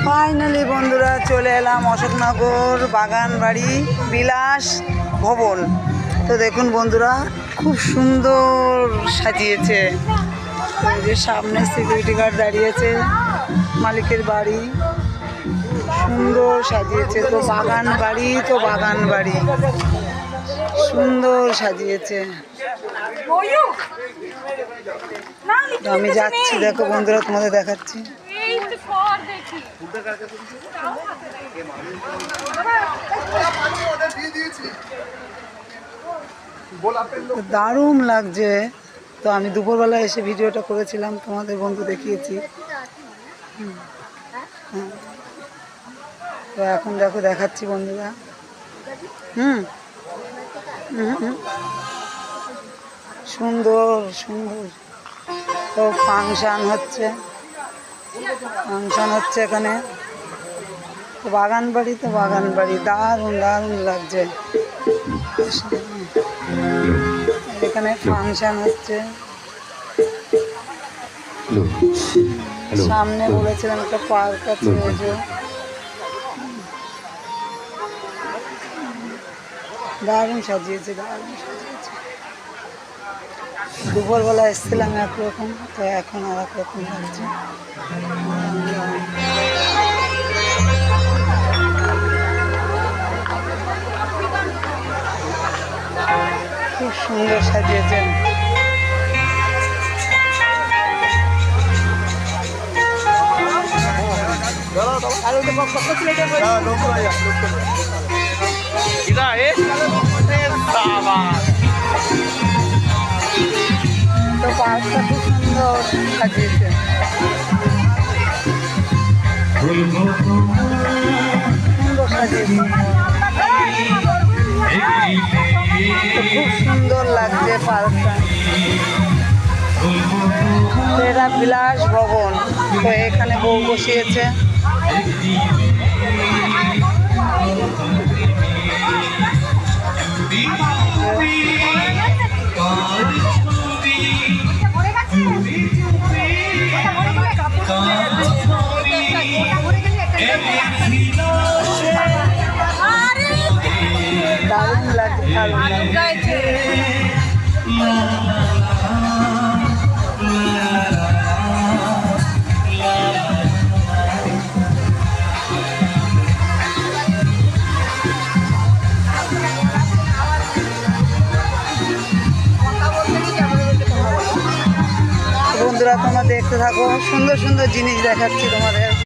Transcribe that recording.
Finally বন্ধুরা চলে এলাম অশোকনগর বাগানবাড়ি বিলাস ভবন। তো দেখুন বন্ধুরা খুব সুন্দর সাজিয়েছে। এই যে সামনে সিকিউরিটি গার্ড দাঁড়িয়েছে, মালিকের বাড়ি সুন্দর সাজিয়েছে। তো বাগান বাড়ি সুন্দর সাজিয়েছে। তো আমি যাচ্ছি, দেখো বন্ধুরা তোমাদের দেখাচ্ছি। দারুণ লাগছে। তো আমি দুপুরবেলা এসে ভিডিওটা করেছিলাম, তোমাদের বন্ধু দেখিয়েছি। তো এখন দেখো দেখাচ্ছি বন্ধুরা। সুন্দর সুন্দর। তো ফাংশন হচ্ছে এখানে। তো বাগান বাড়ি দারুণ লাগছে। এখানে ফাংশন হচ্ছে। সামনে বলেছিলাম একটা পার্ক আছে। দারুণ সাজিয়েছে। দুপুরবেলা এসেছিলাম একরকম, তো এখন আর একরকম লাগছে। খুব সুন্দর সাজিয়েছেন। তো পার্কটা খুব সুন্দর সাজিয়েছে। খুব সুন্দর লাগছে পার্কটা। এটা বিলাস ভবন। তো এখানে বউ বসিয়েছে। দারুণ লাগছে। বন্ধুরা তোমরা দেখতে থাকো, সুন্দর সুন্দর জিনিস দেখাচ্ছি তোমাদের।